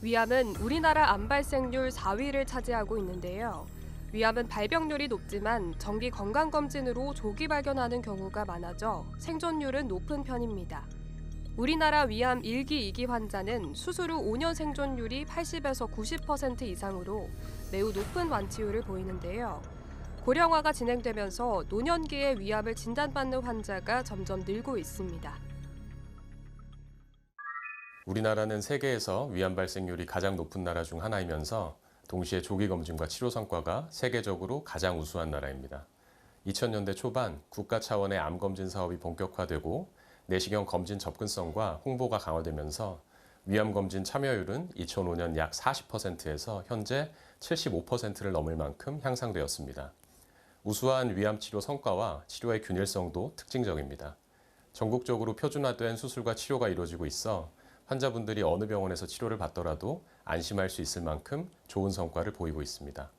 위암은 우리나라 암 발생률 4위를 차지하고 있는데요. 위암은 발병률이 높지만 정기 건강검진으로 조기 발견하는 경우가 많아져 생존율은 높은 편입니다. 우리나라 위암 1기, 2기 환자는 수술 후 5년 생존율이 80에서 90% 이상으로 매우 높은 완치율을 보이는데요. 고령화가 진행되면서 노년기에 위암을 진단받는 환자가 점점 늘고 있습니다. 우리나라는 세계에서 위암 발생률이 가장 높은 나라 중 하나이면서 동시에 조기 검진과 치료 성과가 세계적으로 가장 우수한 나라입니다. 2000년대 초반 국가 차원의 암 검진 사업이 본격화되고 내시경 검진 접근성과 홍보가 강화되면서 위암 검진 참여율은 2005년 약 40%에서 현재 75%를 넘을 만큼 향상되었습니다. 우수한 위암 치료 성과와 치료의 균일성도 특징적입니다. 전국적으로 표준화된 수술과 치료가 이루어지고 있어 환자분들이 어느 병원에서 치료를 받더라도 안심할 수 있을 만큼 좋은 성과를 보이고 있습니다.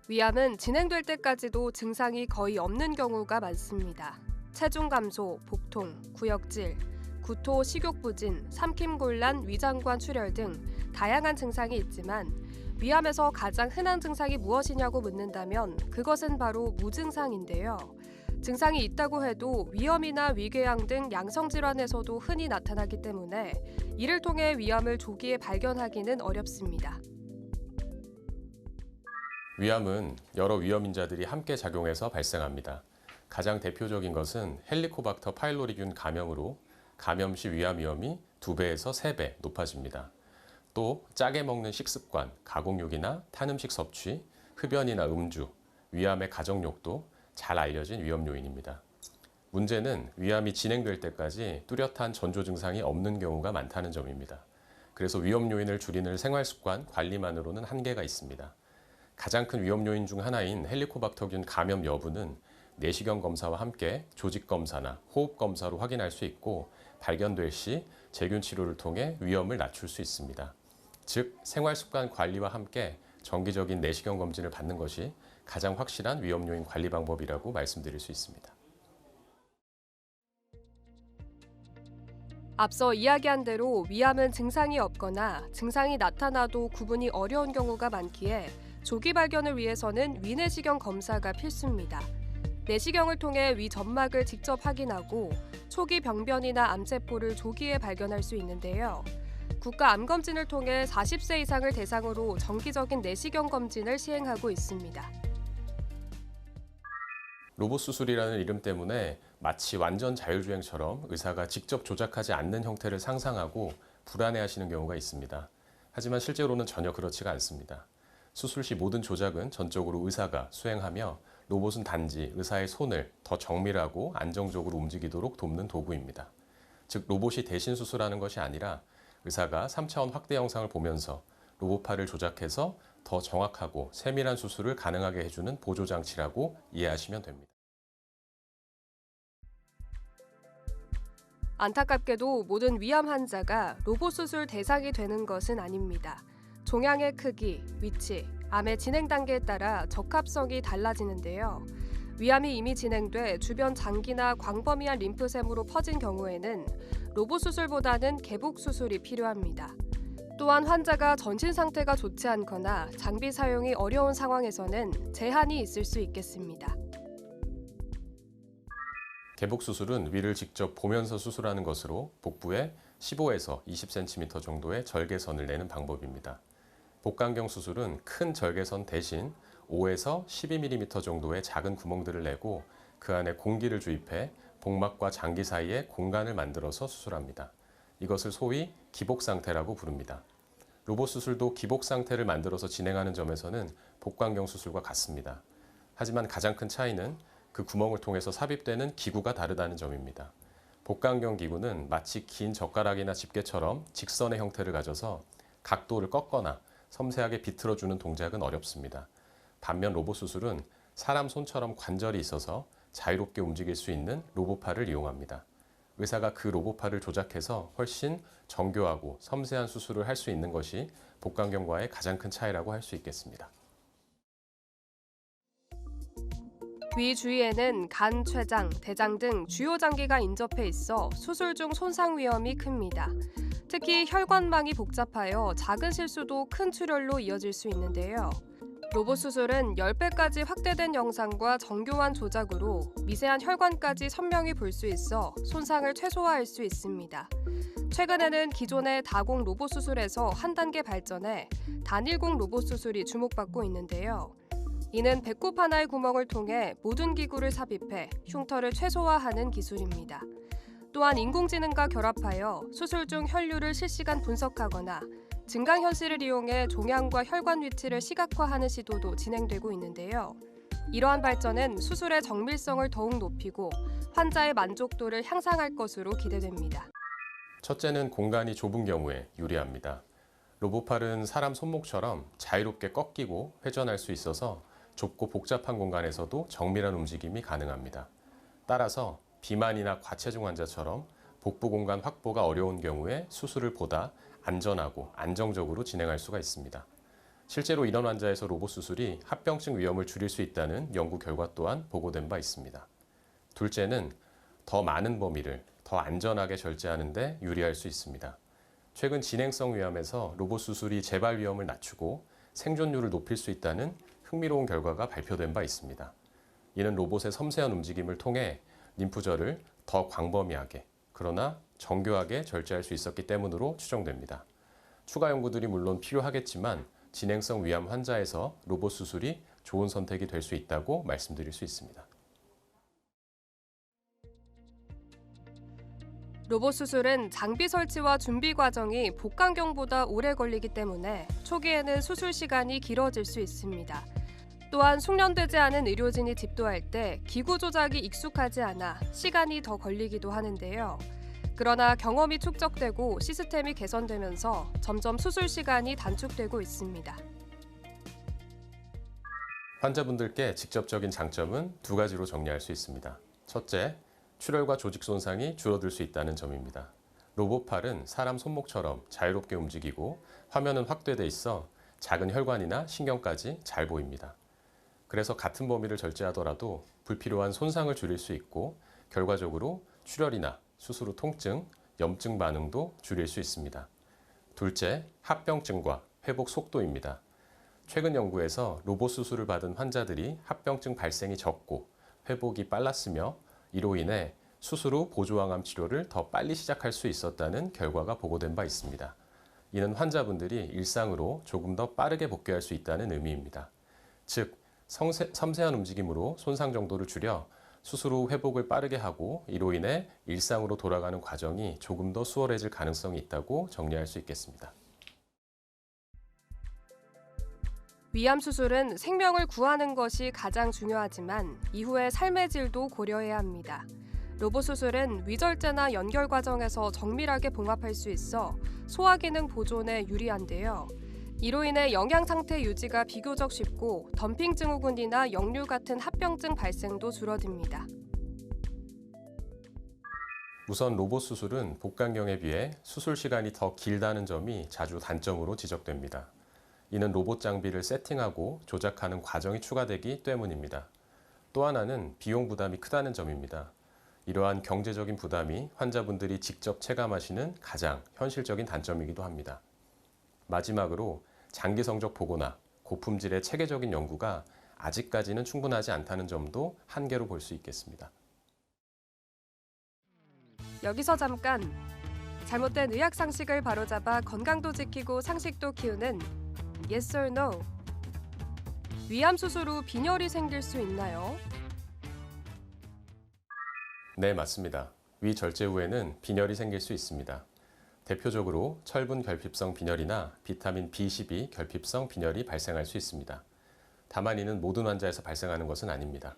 위암은 진행될 때까지도 증상이 거의 없는 경우가 많습니다. 체중 감소, 복통, 구역질, 구토, 식욕부진, 삼킴곤란, 위장관 출혈 등 다양한 증상이 있지만 위암에서 가장 흔한 증상이 무엇이냐고 묻는다면 그것은 바로 무증상인데요. 증상이 있다고 해도 위염이나 위궤양 등 양성질환에서도 흔히 나타나기 때문에 이를 통해 위암을 조기에 발견하기는 어렵습니다. 위암은 여러 위험인자들이 함께 작용해서 발생합니다. 가장 대표적인 것은 헬리코박터 파일로리균 감염으로 감염 시 위암 위험이 2배에서 3배 높아집니다. 또 짜게 먹는 식습관, 가공육이나 탄 음식 섭취, 흡연이나 음주, 위암의 가정욕도 잘 알려진 위험 요인입니다. 문제는 위암이 진행될 때까지 뚜렷한 전조 증상이 없는 경우가 많다는 점입니다. 그래서 위험 요인을 줄이는 생활습관 관리만으로는 한계가 있습니다. 가장 큰 위험 요인 중 하나인 헬리코박터균 감염 여부는 내시경 검사와 함께 조직 검사나 호흡 검사로 확인할 수 있고 발견될 시 제균 치료를 통해 위험을 낮출 수 있습니다. 즉, 생활습관 관리와 함께 정기적인 내시경 검진을 받는 것이 가장 확실한 위험 요인 관리 방법이라고 말씀드릴 수 있습니다. 앞서 이야기한 대로 위암은 증상이 없거나 증상이 나타나도 구분이 어려운 경우가 많기에 조기 발견을 위해서는 위내시경 검사가 필수입니다. 내시경을 통해 위 점막을 직접 확인하고 초기 병변이나 암세포를 조기에 발견할 수 있는데요. 국가암검진을 통해 40세 이상을 대상으로 정기적인 내시경 검진을 시행하고 있습니다. 로봇 수술이라는 이름 때문에 마치 완전 자율주행처럼 의사가 직접 조작하지 않는 형태를 상상하고 불안해하시는 경우가 있습니다. 하지만 실제로는 전혀 그렇지가 않습니다. 수술 시 모든 조작은 전적으로 의사가 수행하며 로봇은 단지 의사의 손을 더 정밀하고 안정적으로 움직이도록 돕는 도구입니다. 즉, 로봇이 대신 수술하는 것이 아니라 의사가 3차원 확대 영상을 보면서 로봇팔을 조작해서 더 정확하고 세밀한 수술을 가능하게 해주는 보조장치라고 이해하시면 됩니다. 안타깝게도 모든 위암 환자가 로봇 수술 대상이 되는 것은 아닙니다. 종양의 크기, 위치, 암의 진행 단계에 따라 적합성이 달라지는데요. 위암이 이미 진행돼 주변 장기나 광범위한 림프샘으로 퍼진 경우에는 로봇 수술보다는 개복 수술이 필요합니다. 또한 환자가 전신 상태가 좋지 않거나 장비 사용이 어려운 상황에서는 제한이 있을 수 있겠습니다. 개복 수술은 위를 직접 보면서 수술하는 것으로 복부에 15에서 20cm 정도의 절개선을 내는 방법입니다. 복강경 수술은 큰 절개선 대신 5에서 12mm 정도의 작은 구멍들을 내고 그 안에 공기를 주입해 복막과 장기 사이에 공간을 만들어서 수술합니다. 이것을 소위 기복 상태라고 부릅니다. 로봇 수술도 기복 상태를 만들어서 진행하는 점에서는 복강경 수술과 같습니다. 하지만 가장 큰 차이는 그 구멍을 통해서 삽입되는 기구가 다르다는 점입니다. 복강경 기구는 마치 긴 젓가락이나 집게처럼 직선의 형태를 가져서 각도를 꺾거나 섬세하게 비틀어주는 동작은 어렵습니다. 반면 로봇 수술은 사람 손처럼 관절이 있어서 자유롭게 움직일 수 있는 로봇팔을 이용합니다. 의사가 그 로봇팔을 조작해서 훨씬 정교하고 섬세한 수술을 할 수 있는 것이 복강경과의 가장 큰 차이라고 할 수 있겠습니다. 위 주위에는 간, 췌장, 대장 등 주요 장기가 인접해 있어 수술 중 손상 위험이 큽니다. 특히 혈관망이 복잡하여 작은 실수도 큰 출혈로 이어질 수 있는데요. 로봇 수술은 10배까지 확대된 영상과 정교한 조작으로 미세한 혈관까지 선명히 볼 수 있어 손상을 최소화할 수 있습니다. 최근에는 기존의 다공 로봇 수술에서 한 단계 발전해 단일공 로봇 수술이 주목받고 있는데요. 이는 배꼽 하나의 구멍을 통해 모든 기구를 삽입해 흉터를 최소화하는 기술입니다. 또한 인공지능과 결합하여 수술 중 혈류를 실시간 분석하거나 증강현실을 이용해 종양과 혈관 위치를 시각화하는 시도도 진행되고 있는데요. 이러한 발전은 수술의 정밀성을 더욱 높이고 환자의 만족도를 향상할 것으로 기대됩니다. 첫째는 공간이 좁은 경우에 유리합니다. 로봇팔은 사람 손목처럼 자유롭게 꺾이고 회전할 수 있어서 좁고 복잡한 공간에서도 정밀한 움직임이 가능합니다. 따라서 비만이나 과체중 환자처럼 복부 공간 확보가 어려운 경우에 수술을 보다 안전하고 안정적으로 진행할 수가 있습니다. 실제로 이런 환자에서 로봇 수술이 합병증 위험을 줄일 수 있다는 연구 결과 또한 보고된 바 있습니다. 둘째는 더 많은 범위를 더 안전하게 절제하는 데 유리할 수 있습니다. 최근 진행성 위암에서 로봇 수술이 재발 위험을 낮추고 생존율을 높일 수 있다는 흥미로운 결과가 발표된 바 있습니다. 이는 로봇의 섬세한 움직임을 통해 림프절을 더 광범위하게 그러나 정교하게 절제할 수 있었기 때문으로 추정됩니다. 추가 연구들이 물론 필요하겠지만 진행성 위암 환자에서 로봇 수술이 좋은 선택이 될 수 있다고 말씀드릴 수 있습니다. 로봇 수술은 장비 설치와 준비 과정이 복강경보다 오래 걸리기 때문에 초기에는 수술 시간이 길어질 수 있습니다. 또한 숙련되지 않은 의료진이 집도할 때 기구 조작이 익숙하지 않아 시간이 더 걸리기도 하는데요. 그러나 경험이 축적되고 시스템이 개선되면서 점점 수술 시간이 단축되고 있습니다. 환자분들께 직접적인 장점은 두 가지로 정리할 수 있습니다. 첫째, 출혈과 조직 손상이 줄어들 수 있다는 점입니다. 로봇팔은 사람 손목처럼 자유롭게 움직이고 화면은 확대돼 있어 작은 혈관이나 신경까지 잘 보입니다. 그래서 같은 범위를 절제하더라도 불필요한 손상을 줄일 수 있고 결과적으로 출혈이나 수술 후 통증, 염증 반응도 줄일 수 있습니다. 둘째, 합병증과 회복 속도입니다. 최근 연구에서 로봇 수술을 받은 환자들이 합병증 발생이 적고 회복이 빨랐으며 이로 인해 수술 후 보조항암 치료를 더 빨리 시작할 수 있었다는 결과가 보고된 바 있습니다. 이는 환자분들이 일상으로 조금 더 빠르게 복귀할 수 있다는 의미입니다. 즉, 섬세한 움직임으로 손상 정도를 줄여 수술 후 회복을 빠르게 하고 이로 인해 일상으로 돌아가는 과정이 조금 더 수월해질 가능성이 있다고 정리할 수 있겠습니다. 위암 수술은 생명을 구하는 것이 가장 중요하지만 이후의 삶의 질도 고려해야 합니다. 로봇 수술은 위절제나 연결 과정에서 정밀하게 봉합할 수 있어 소화 기능 보존에 유리한데요. 이로 인해 영양 상태 유지가 비교적 쉽고 덤핑 증후군이나 역류 같은 합병증 발생도 줄어듭니다. 우선 로봇 수술은 복강경에 비해 수술 시간이 더 길다는 점이 자주 단점으로 지적됩니다. 이는 로봇 장비를 세팅하고 조작하는 과정이 추가되기 때문입니다. 또 하나는 비용 부담이 크다는 점입니다. 이러한 경제적인 부담이 환자분들이 직접 체감하시는 가장 현실적인 단점이기도 합니다. 마지막으로 장기 성적 보고나 고품질의 체계적인 연구가 아직까지는 충분하지 않다는 점도 한계로 볼 수 있겠습니다. 여기서 잠깐! 잘못된 의학 상식을 바로잡아 건강도 지키고 상식도 키우는 Yes or No. 위암 수술 후 빈혈이 생길 수 있나요? 네, 맞습니다. 위 절제 후에는 빈혈이 생길 수 있습니다. 대표적으로 철분 결핍성 빈혈이나 비타민 B12 결핍성 빈혈이 발생할 수 있습니다. 다만 이는 모든 환자에서 발생하는 것은 아닙니다.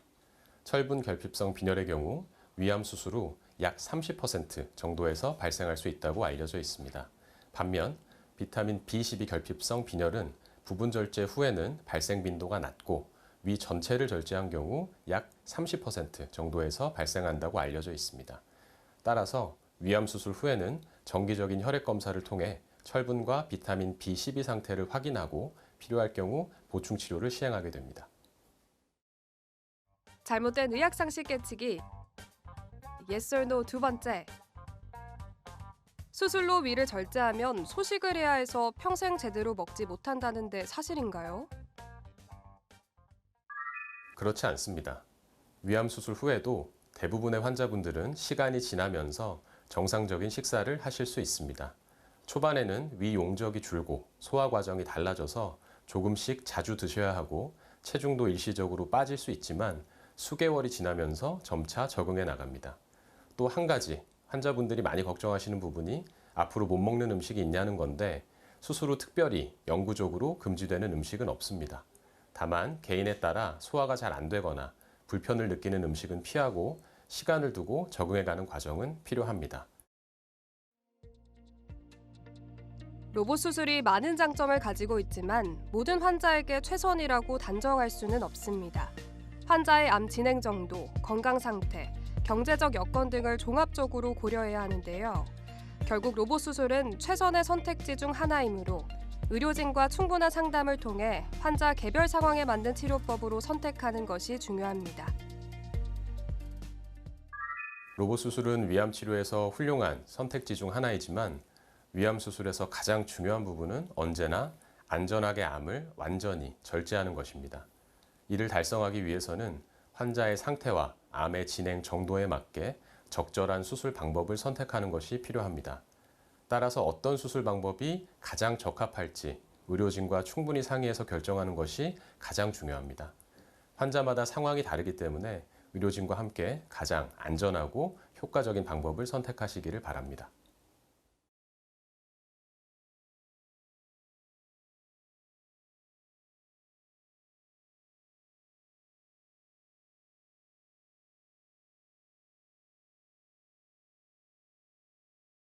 철분 결핍성 빈혈의 경우 위암 수술 후 약 30% 정도에서 발생할 수 있다고 알려져 있습니다. 반면 비타민 B12 결핍성 빈혈은 부분 절제 후에는 발생 빈도가 낮고 위 전체를 절제한 경우 약 30% 정도에서 발생한다고 알려져 있습니다. 따라서 위암 수술 후에는 정기적인 혈액 검사를 통해 철분과 비타민 B12 상태를 확인하고 필요할 경우 보충 치료를 시행하게 됩니다. 잘못된 의학상식 깨치기. Yes or no 두 번째. 수술로 위를 절제하면 소식을 해야 해서 평생 제대로 먹지 못한다는데 사실인가요? 그렇지 않습니다. 위암 수술 후에도 대부분의 환자분들은 시간이 지나면서 정상적인 식사를 하실 수 있습니다. 초반에는 위 용적이 줄고 소화 과정이 달라져서 조금씩 자주 드셔야 하고 체중도 일시적으로 빠질 수 있지만 수개월이 지나면서 점차 적응해 나갑니다. 또 한 가지 환자분들이 많이 걱정하시는 부분이 앞으로 못 먹는 음식이 있냐는 건데 수술 후 특별히 영구적으로 금지되는 음식은 없습니다. 다만 개인에 따라 소화가 잘 안 되거나 불편을 느끼는 음식은 피하고 시간을 두고 적응해가는 과정은 필요합니다. 로봇 수술이 많은 장점을 가지고 있지만 모든 환자에게 최선이라고 단정할 수는 없습니다. 환자의 암 진행 정도, 건강 상태, 경제적 여건 등을 종합적으로 고려해야 하는데요. 결국 로봇 수술은 최선의 선택지 중 하나이므로 의료진과 충분한 상담을 통해 환자 개별 상황에 맞는 치료법으로 선택하는 것이 중요합니다. 로봇 수술은 위암 치료에서 훌륭한 선택지 중 하나이지만 위암 수술에서 가장 중요한 부분은 언제나 안전하게 암을 완전히 절제하는 것입니다. 이를 달성하기 위해서는 환자의 상태와 암의 진행 정도에 맞게 적절한 수술 방법을 선택하는 것이 필요합니다. 따라서 어떤 수술 방법이 가장 적합할지 의료진과 충분히 상의해서 결정하는 것이 가장 중요합니다. 환자마다 상황이 다르기 때문에 의료진과 함께 가장 안전하고 효과적인 방법을 선택하시기를 바랍니다.